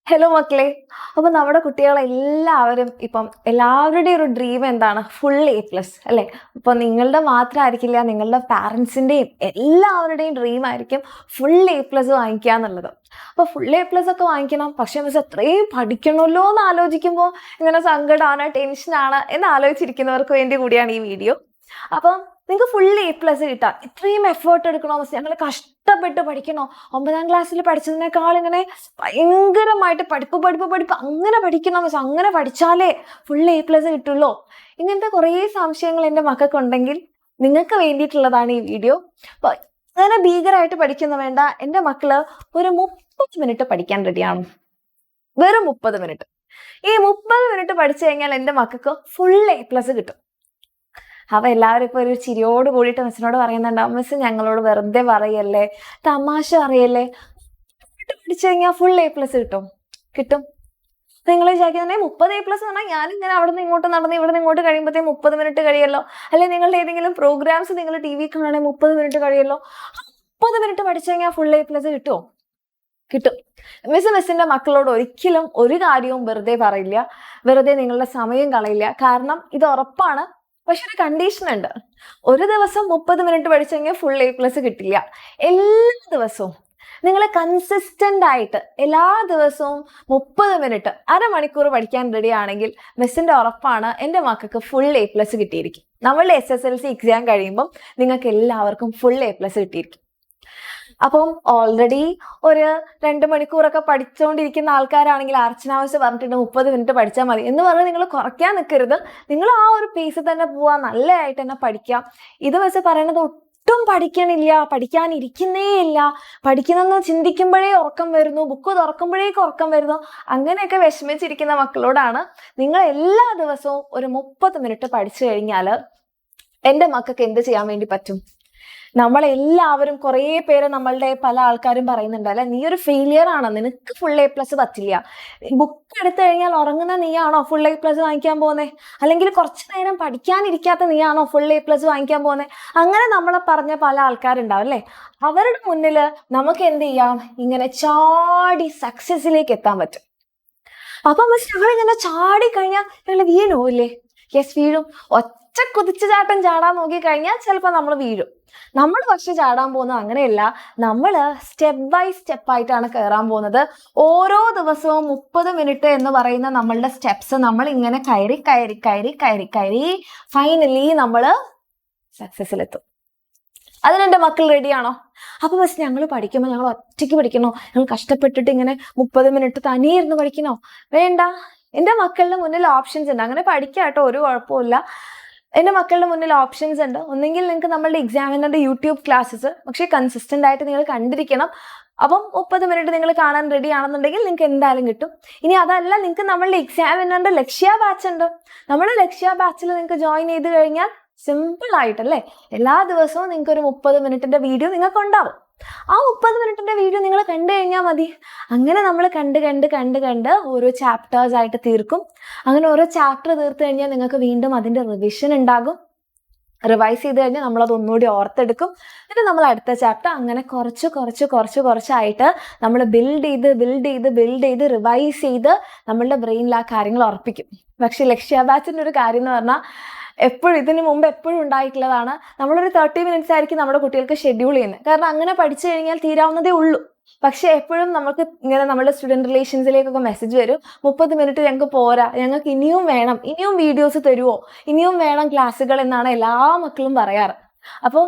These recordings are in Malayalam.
ഹലോ മക്കളെ. അപ്പൊ നമ്മുടെ കുട്ടികളെല്ലാവരും എല്ലാവരുടെയും ഒരു ഡ്രീം എന്താണ്? ഫുൾ A+, അല്ലെ? അപ്പൊ നിങ്ങളുടെ മാത്രമായിരിക്കില്ല, നിങ്ങളുടെ പാരൻസിന്റെയും എല്ലാവരുടെയും ഡ്രീം ആയിരിക്കും ഫുൾ A+ വാങ്ങിക്കുക എന്നുള്ളത്. അപ്പൊ ഫുൾ A+ ഒക്കെ വാങ്ങിക്കണം, പക്ഷെ മിസ് എത്രയും പഠിക്കണമല്ലോ എന്ന് ആലോചിക്കുമ്പോൾ ഇങ്ങനെ സങ്കടമാണ്, ടെൻഷനാണ് എന്ന് ആലോചിച്ചിരിക്കുന്നവർക്ക് വേണ്ടി കൂടിയാണ് ഈ വീഡിയോ. അപ്പം നിങ്ങൾക്ക് ഫുൾ A+ കിട്ടാം, ഇത്രയും എഫേർട്ട് എടുക്കണോ മിസ്? ഞങ്ങൾ കഷ്ടപ്പെട്ട് പഠിക്കണോ? 9ാം ക്ലാസ്സിൽ പഠിച്ചതിനേക്കാൾ ഇങ്ങനെ ഭയങ്കരമായിട്ട് പഠിപ്പ് അങ്ങനെ പഠിക്കണം മിസ്, അങ്ങനെ പഠിച്ചാലേ ഫുൾ A+ കിട്ടുള്ളൂ? ഇങ്ങനത്തെ കുറേ സംശയങ്ങൾ എൻ്റെ മക്കൾക്കുണ്ടെങ്കിൽ നിങ്ങൾക്ക് വേണ്ടിയിട്ടുള്ളതാണ് ഈ വീഡിയോ. അപ്പൊ അങ്ങനെ ഭീകരമായിട്ട് പഠിക്കുന്ന വേണ്ട, എൻ്റെ മക്കള് ഒരു 30 മിനിറ്റ് പഠിക്കാൻ റെഡിയാണ്. വെറും 30 മിനിറ്റ്. ഈ 30 മിനിറ്റ് പഠിച്ചു കഴിഞ്ഞാൽ എൻ്റെ മക്കൾക്ക് ഫുൾ A+ കിട്ടും. അപ്പൊ എല്ലാവരും ഇപ്പൊ ഒരു ചിരിയോട് കൂടിയിട്ട് മിസ്സിനോട് പറയുന്നുണ്ടാവും, മിസ് ഞങ്ങളോട് വെറുതെ പറയല്ലേ, തമാശ പറയല്ലേ, പഠിച്ചു കഴിഞ്ഞാൽ ഫുൾ A+ കിട്ടും. നിങ്ങൾ വിചാരിക്കുന്നത് 30 A+ എന്ന് പറഞ്ഞാൽ ഞാനിങ്ങനെ അവിടെ നിന്ന് ഇങ്ങോട്ട് നടന്ന് ഇവിടെ നിന്ന് ഇങ്ങോട്ട് കഴിയുമ്പോഴത്തേക്കും 30 മിനിറ്റ് കഴിയല്ലോ, അല്ലെ നിങ്ങളുടെ ഏതെങ്കിലും പ്രോഗ്രാംസ് നിങ്ങൾ TV കാണുകയാണെങ്കിൽ 30 മിനിറ്റ് കഴിയല്ലോ. 30 മിനിറ്റ് പഠിച്ചു കഴിഞ്ഞാൽ ഫുൾ A+ കിട്ടുമോ? കിട്ടും. മിസ്സിന്റെ മക്കളോട് ഒരിക്കലും ഒരു കാര്യവും വെറുതെ പറയില്ല, വെറുതെ നിങ്ങളുടെ സമയം കളയില്ല. കാരണം ഇത് ഉറപ്പാണ്. പക്ഷെ ഒരു കണ്ടീഷൻ ഉണ്ട്. ഒരു ദിവസം 30 മിനിറ്റ് പഠിച്ചെങ്കിൽ ഫുൾ A+ കിട്ടില്ല. എല്ലാ ദിവസവും നിങ്ങൾ കൺസിസ്റ്റന്റ് ആയിട്ട് എല്ലാ ദിവസവും 30 മിനിറ്റ്, അരമണിക്കൂർ പഠിക്കാൻ റെഡി ആണെങ്കിൽ മിസ്സിന്റെ ഉറപ്പാണ് എൻ്റെ മക്കൾക്ക് ഫുൾ A+ കിട്ടിയിരിക്കും. നമ്മളുടെ SSLC എക്സാം കഴിയുമ്പം നിങ്ങൾക്ക് എല്ലാവർക്കും ഫുൾ A+ കിട്ടിയിരിക്കും. അപ്പം ഓൾറെഡി ഒരു 2 മണിക്കൂറൊക്കെ പഠിച്ചുകൊണ്ടിരിക്കുന്ന ആൾക്കാരാണെങ്കിൽ അർച്ചനാവശ്യം പറഞ്ഞിട്ടുണ്ട് 30 മിനിറ്റ് പഠിച്ചാൽ മതി എന്ന് പറഞ്ഞ് നിങ്ങൾ കുറയ്ക്കാൻ നിൽക്കരുത്. നിങ്ങൾ ആ ഒരു പേസിൽ തന്നെ പോവാ, നല്ലതായിട്ട് തന്നെ പഠിക്കാം. ഇത് വെച്ച് പറയണത് ഒട്ടും പഠിക്കണില്ല, പഠിക്കാനിരിക്കുന്നേ ഇല്ല, പഠിക്കണമെന്ന് ചിന്തിക്കുമ്പോഴേ ഉറക്കം വരുന്നു, ബുക്ക് തുറക്കുമ്പോഴേക്ക് ഉറക്കം വരുന്നു, അങ്ങനെയൊക്കെ വിഷമിച്ചിരിക്കുന്ന മക്കളോടാണ്. നിങ്ങൾ എല്ലാ ദിവസവും ഒരു 30 മിനിറ്റ് പഠിച്ചു കഴിഞ്ഞാൽ എൻ്റെ മക്കൾക്ക് എന്ത് ചെയ്യാൻ വേണ്ടി പറ്റും? നമ്മളെല്ലാവരും കുറേ പേര്, നമ്മളുടെ പല ആൾക്കാരും പറയുന്നുണ്ട്, അല്ലെ നീ ഒരു ഫെയിലിയർ ആണ്, നിനക്ക് ഫുൾ A+ പറ്റില്ല, ബുക്ക് എടുത്തു കഴിഞ്ഞാൽ ഉറങ്ങുന്ന നീയാണോ ഫുൾ A+ വാങ്ങിക്കാൻ പോകുന്നത്? അല്ലെങ്കിൽ കുറച്ചു നേരം പഠിക്കാനിരിക്കാത്ത നീയാണോ ഫുൾ A+ വാങ്ങിക്കാൻ പോകുന്നത്? അങ്ങനെ നമ്മളെ പറഞ്ഞ പല ആൾക്കാരുണ്ടാവും അല്ലേ? അവരുടെ മുന്നിൽ നമുക്ക് എന്ത് ചെയ്യാം? ഇങ്ങനെ ചാടി സക്സസിലേക്ക് എത്താൻ പറ്റും. അപ്പൊ ഞങ്ങളിങ്ങനെ ചാടി കഴിഞ്ഞാൽ ഞങ്ങൾ വീണോല്ലേ? യെസ്, വീഴും. ഒറ്റ കുതിച്ചുചാട്ടം ചാടാൻ നോക്കി കഴിഞ്ഞാൽ ചിലപ്പോൾ നമ്മൾ വീഴും. നമ്മൾ പക്ഷെ ചാടാൻ പോകുന്നത് അങ്ങനെയല്ല, നമ്മൾ സ്റ്റെപ്പ് ബൈ സ്റ്റെപ്പ് ആയിട്ടാണ് കയറാൻ പോകുന്നത്. ഓരോ ദിവസവും 30 മിനിറ്റ് എന്ന് പറയുന്ന നമ്മളുടെ സ്റ്റെപ്സ് നമ്മൾ ഇങ്ങനെ കയറി കയറി കയറി കയറി കയറി ഫൈനലി നമ്മൾ സക്സസിലെത്തും. അതിനെൻ്റെ മക്കൾ റെഡിയാണോ? അപ്പൊ പക്ഷെ ഞങ്ങൾ പഠിക്കുമ്പോൾ ഞങ്ങൾ ഒറ്റയ്ക്ക് പഠിക്കണോ? ഞങ്ങൾ കഷ്ടപ്പെട്ടിട്ട് ഇങ്ങനെ 30 മിനിറ്റ് തനിയെ ഇരുന്ന് പഠിക്കണോ? വേണ്ട. എൻ്റെ മക്കളുടെ മുന്നിൽ ഓപ്ഷൻസ് ഉണ്ട്. അങ്ങനെ പഠിക്കാട്ടോ, ഒരു കുഴപ്പമില്ല. എൻ്റെ മക്കളുടെ മുന്നിൽ ഓപ്ഷൻസ് ഉണ്ട്. ഒന്നെങ്കിൽ നിങ്ങൾക്ക് നമ്മളുടെ എക്സാമിനറിന്റെ യൂട്യൂബ് ക്ലാസ്സസ്, പക്ഷേ കൺസിസ്റ്റന്റ് ആയിട്ട് നിങ്ങൾ കണ്ടിരിക്കണം. അപ്പം 30 മിനിറ്റ് നിങ്ങൾ കാണാൻ റെഡി ആണെന്നുണ്ടെങ്കിൽ നിങ്ങൾക്ക് എന്തായാലും കിട്ടും. ഇനി അതല്ല, നിങ്ങൾക്ക് നമ്മളുടെ എക്സാമിനറിന്റെ ലക്ഷ്യ ബാച്ച് ഉണ്ട്. നമ്മുടെ ലക്ഷ്യ ബാച്ചിൽ നിങ്ങൾക്ക് ജോയിൻ ചെയ്ത് കഴിഞ്ഞാൽ സിമ്പിൾ ആയിട്ടല്ലേ എല്ലാ ദിവസവും നിങ്ങൾക്ക് ഒരു 30 മിനിറ്റിന്റെ വീഡിയോ നിങ്ങൾക്ക് ഉണ്ടാവും. ആ 30 മിനിറ്റിന്റെ വീഡിയോ നിങ്ങൾ കണ്ടു കഴിഞ്ഞാൽ മതി. അങ്ങനെ നമ്മൾ കണ്ട് കണ്ട് കണ്ട് കണ്ട് ഓരോ ചാപ്റ്റേഴ്സ് ആയിട്ട് തീർക്കും. അങ്ങനെ ഓരോ ചാപ്റ്റർ തീർത്ത് കഴിഞ്ഞാൽ നിങ്ങൾക്ക് വീണ്ടും അതിന്റെ റിവിഷൻ ഉണ്ടാകും. റിവൈസ് ചെയ്ത് കഴിഞ്ഞാൽ നമ്മളത് ഒന്നുകൂടി ഓർത്തെടുക്കും. എന്നിട്ട് നമ്മൾ അടുത്ത ചാപ്റ്റർ അങ്ങനെ കുറച്ചായിട്ട് നമ്മൾ ബിൽഡ് ചെയ്ത് റിവൈസ് ചെയ്ത് നമ്മളുടെ ബ്രെയിനിൽ ആ കാര്യങ്ങൾ ഉറപ്പിക്കും. പക്ഷെ ലക്ഷ്യ ബാച്ചിന്റെ ഒരു കാര്യം എന്ന് പറഞ്ഞാൽ എപ്പോഴും ഇതിന് മുമ്പ് എപ്പോഴും ഉണ്ടായിട്ടുള്ളതാണ്, നമ്മളൊരു 30 മിനിറ്റ്സ് ആയിരിക്കും നമ്മുടെ കുട്ടികൾക്ക് ഷെഡ്യൂൾ ചെയ്യുന്നത്. കാരണം അങ്ങനെ പഠിച്ചു കഴിഞ്ഞാൽ തീരാവുന്നതേ ഉള്ളൂ. പക്ഷെ എപ്പോഴും നമുക്ക് ഇങ്ങനെ നമ്മുടെ സ്റ്റുഡൻറ് റിലേഷൻസിലേക്കൊക്കെ മെസ്സേജ് വരും, 30 മിനിറ്റ് ഞങ്ങൾക്ക് പോരാ, ഞങ്ങൾക്ക് ഇനിയും വേണം, ഇനിയും വീഡിയോസ് തരുമോ, ഇനിയും വേണം ക്ലാസ്സുകൾ എന്നാണ് എല്ലാ മക്കളും പറയാറ്. അപ്പം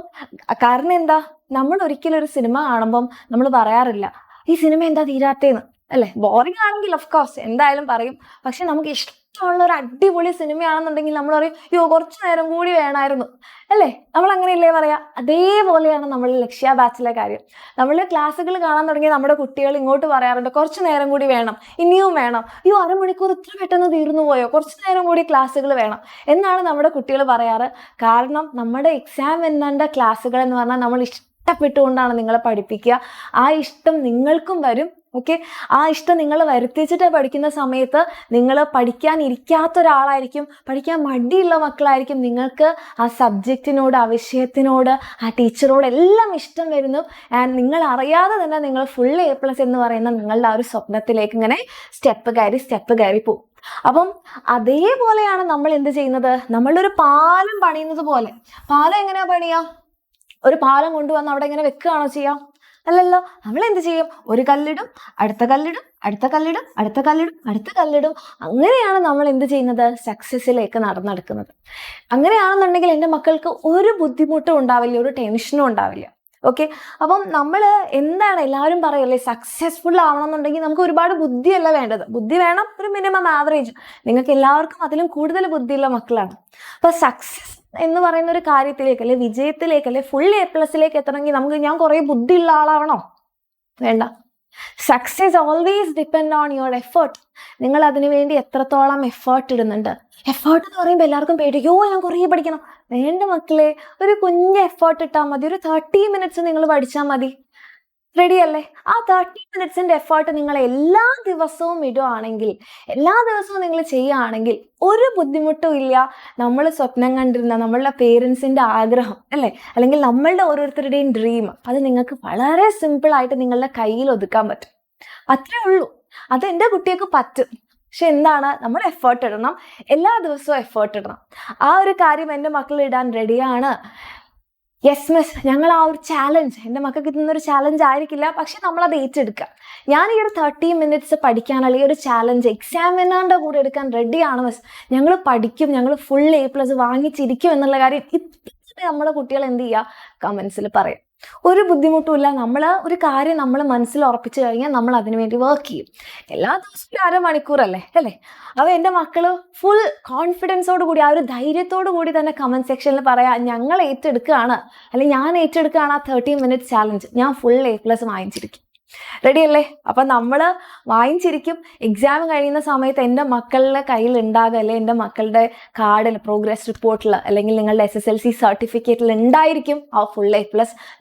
കാരണം എന്താ? നമ്മൾ ഒരിക്കലും ഒരു സിനിമ കാണുമ്പം നമ്മൾ പറയാറില്ല ഈ സിനിമ എന്താ തീരാത്തേന്ന്, അല്ലേ? ബോറിംഗ് ആണെങ്കിൽ ഓഫ് കോഴ്സ് എന്തായാലും പറയും. പക്ഷെ നമുക്ക് ഇഷ്ടമുള്ള ഒരു അടിപൊളി സിനിമയാണെന്നുണ്ടെങ്കിൽ നമ്മൾ പറയും, അയ്യോ കുറച്ചു നേരം കൂടി വേണമായിരുന്നു, അല്ലേ? നമ്മൾ അങ്ങനെയല്ലേ പറയാ? അതേപോലെയാണ് നമ്മൾ ലക്ഷ്യ ബാച്ചിലെ കാര്യം. നമ്മൾ ക്ലാസ്സുകൾ കാണാൻ തുടങ്ങിയ നമ്മുടെ കുട്ടികൾ ഇങ്ങോട്ട് പറയാറുണ്ട്, കുറച്ചു നേരം കൂടി വേണം, ഇനിയും വേണം, അയ്യോ അരമണിക്കൂർ ഇത്ര പെട്ടെന്ന് തീർന്നു പോയോ, കുറച്ചു നേരം കൂടി ക്ലാസ്സുകൾ വേണം എന്നാണ് നമ്മുടെ കുട്ടികൾ പറയാറ്. കാരണം നമ്മുടെ എക്സാം എന്നതിൻ്റെ ക്ലാസ്സുകൾ എന്ന് പറഞ്ഞാൽ നമ്മൾ ഇഷ്ടപ്പെട്ടുകൊണ്ടാണ് നിങ്ങളെ പഠിപ്പിക്കുക. ആ ഇഷ്ടം നിങ്ങൾക്കും വരും, ഓക്കെ, ആ ഇഷ്ടം നിങ്ങൾ വരുത്തിച്ചിട്ട് പഠിക്കുന്ന സമയത്ത് നിങ്ങൾ പഠിക്കാൻ ഇരിക്കാത്ത ഒരാളായിരിക്കും, പഠിക്കാൻ മടിയുള്ള മക്കളായിരിക്കും. നിങ്ങൾക്ക് ആ സബ്ജക്റ്റിനോട്, ആ വിഷയത്തിനോട്, ആ ടീച്ചറോട് എല്ലാം ഇഷ്ടം വരുന്നു. ആൻഡ് നിങ്ങൾ അറിയാതെ തന്നെ നിങ്ങൾ ഫുൾ A+ എന്ന് പറയുന്ന നിങ്ങളുടെ ആ ഒരു സ്വപ്നത്തിലേക്ക് ഇങ്ങനെ സ്റ്റെപ്പ് കയറി പോകും. അപ്പം അതേപോലെയാണ് നമ്മൾ എന്ത് ചെയ്യുന്നത്, നമ്മളൊരു പാലം പണിയുന്നത് പോലെ. പാലം എങ്ങനെയാ പണിയാ? ഒരു പാലം കൊണ്ടുവന്ന് അവിടെ ഇങ്ങനെ വെക്കുകയാണോ ചെയ്യാം? അല്ലല്ലോ. നമ്മൾ എന്ത് ചെയ്യും? ഒരു കല്ലിടും, അടുത്ത കല്ലിടും, അടുത്ത കല്ലിടും, അടുത്ത കല്ലിടും, അടുത്ത കല്ലിടും. അങ്ങനെയാണ് നമ്മൾ എന്ത് ചെയ്യുന്നത്, സക്സസ്സിലേക്ക് നടന്നെടുക്കുന്നത്. അങ്ങനെയാണെന്നുണ്ടെങ്കിൽ എൻ്റെ മക്കൾക്ക് ഒരു ബുദ്ധിമുട്ടും ഉണ്ടാവില്ല, ഒരു ടെൻഷനും ഉണ്ടാവില്ല. ഓക്കെ, അപ്പം നമ്മൾ എന്താണ് എല്ലാവരും പറയല്ലേ, സക്സസ്ഫുൾ ആവണമെന്നുണ്ടെങ്കിൽ നമുക്ക് ഒരുപാട് ബുദ്ധിയല്ല വേണ്ടത്. ബുദ്ധി വേണം, ഒരു മിനിമം ആവറേജ്. നിങ്ങൾക്ക് എല്ലാവർക്കും അതിലും കൂടുതൽ ബുദ്ധിയുള്ള മക്കളാണ്. അപ്പൊ സക്സസ് എന്ന് പറയുന്ന ഒരു കാര്യത്തിലേക്ക്, അല്ലെ വിജയത്തിലേക്ക്, അല്ലെ ഫുൾ A+ലേക്ക് എത്തണമെങ്കിൽ നമുക്ക് ഞാൻ കുറേ ബുദ്ധിയുള്ള ആളാവണോ? വേണ്ട. Success always depend on your effort. നിങ്ങൾ അതിനു വേണ്ടി എത്രത്തോളം എഫേർട്ട് ഇടുന്നുണ്ട്. എഫേർട്ട് എന്ന് പറയുമ്പോൾ എല്ലാവർക്കും പേടിയോ, ഞാൻ കുറേ പഠിക്കണം. വേണ്ട മക്കളെ, ഒരു കുഞ്ഞ് എഫേർട്ട് ഇട്ടാൽ മതി. ഒരു 30 minutes നിങ്ങൾ പഠിച്ചാൽ മതി. റെഡി അല്ലേ? ആ 30 minutes എഫേർട്ട് നിങ്ങൾ എല്ലാ ദിവസവും ഇടുകയാണെങ്കിൽ, എല്ലാ ദിവസവും നിങ്ങൾ ചെയ്യുകയാണെങ്കിൽ ഒരു ബുദ്ധിമുട്ടും ഇല്ല. നമ്മൾ സ്വപ്നം കണ്ടിരുന്ന നമ്മളുടെ പേരൻസിൻ്റെ ആഗ്രഹം അല്ലേ, അല്ലെങ്കിൽ നമ്മളുടെ ഓരോരുത്തരുടെയും ഡ്രീം, അത് നിങ്ങൾക്ക് വളരെ സിമ്പിളായിട്ട് നിങ്ങളുടെ കയ്യിൽ ഒതുക്കാൻ പറ്റും. അത്രേ ഉള്ളൂ. അത് എൻ്റെ കുട്ടികൾക്ക് പറ്റും. പക്ഷെ എന്താണ്, നമ്മൾ എഫേർട്ട് ഇടണം, എല്ലാ ദിവസവും എഫേർട്ട് ഇടണം. ആ ഒരു കാര്യം എൻ്റെ മക്കൾ ഇടാൻ റെഡിയാണ്. യെസ് മിസ്, ഞങ്ങൾ ആ ഒരു ചാലഞ്ച്, എൻ്റെ മക്കൾക്ക് ഇതൊന്നൊരു ചാലഞ്ച് ആയിരിക്കില്ല, പക്ഷെ നമ്മളത് ഏറ്റെടുക്കുക. ഞാൻ ഈ ഒരു 30 minutes പഠിക്കാനുള്ള ഈ ഒരു ചാലഞ്ച് എക്സാമിനറിൻ്റെ കൂടെ എടുക്കാൻ റെഡിയാണ് മിസ്. ഞങ്ങൾ പഠിക്കും, ഞങ്ങൾ ഫുൾ A+ വാങ്ങിച്ചിരിക്കും എന്നുള്ള കാര്യം ഇപ്പം നമ്മുടെ കുട്ടികൾ എന്ത് ചെയ്യുക, കമൻസിൽ പറയും. ഒരു ബുദ്ധിമുട്ടുമില്ല. നമ്മൾ ഒരു കാര്യം നമ്മൾ മനസ്സിൽ ഉറപ്പിച്ചു കഴിഞ്ഞാൽ നമ്മൾ അതിനു വേണ്ടി വർക്ക് ചെയ്യും. എല്ലാ ദിവസവും 1/2 മണിക്കൂറല്ലേ അല്ലേ? അപ്പോൾ എൻ്റെ മക്കൾ ഫുൾ കോൺഫിഡൻസോട് കൂടി, ആ ഒരു ധൈര്യത്തോടു കൂടി തന്നെ കമൻറ്റ് സെക്ഷനിൽ പറയാം, ഞങ്ങൾ ഏറ്റെടുക്കുകയാണ്, അല്ലെങ്കിൽ ഞാൻ ഏറ്റെടുക്കുകയാണ് ആ 30 minutes ചാലഞ്ച്, ഞാൻ ഫുൾ A+ വാങ്ങിച്ചിരിക്കും. റെഡി അല്ലേ? അപ്പം നമ്മൾ വാങ്ങിച്ചിരിക്കും. എക്സാം കഴിയുന്ന സമയത്ത് എൻ്റെ മക്കളുടെ കയ്യിൽ ഉണ്ടാകുക, അല്ലെങ്കിൽ എൻ്റെ മക്കളുടെ കാർഡിൽ, പ്രോഗ്രസ് റിപ്പോർട്ടിൽ, അല്ലെങ്കിൽ നിങ്ങളുടെ SSLC സർട്ടിഫിക്കറ്റിൽ ഉണ്ടായിരിക്കും ആ ഫുൾ A+.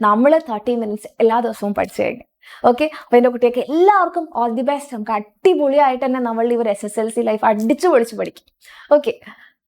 നമ്മൾ 30 minutes എല്ലാ ദിവസവും പഠിച്ചു കഴിഞ്ഞു. ഓക്കെ, അപ്പോൾ എൻ്റെ കുട്ടിയൊക്കെ എല്ലാവർക്കും ഓൾ ദി ബെസ്റ്റ്. നമുക്ക് അടിപൊളിയായിട്ട് തന്നെ നമ്മളുടെ ഈ ഒരു SSLC ലൈഫ് അടിച്ചു പൊളിച്ച് പഠിക്കും. ഓക്കെ.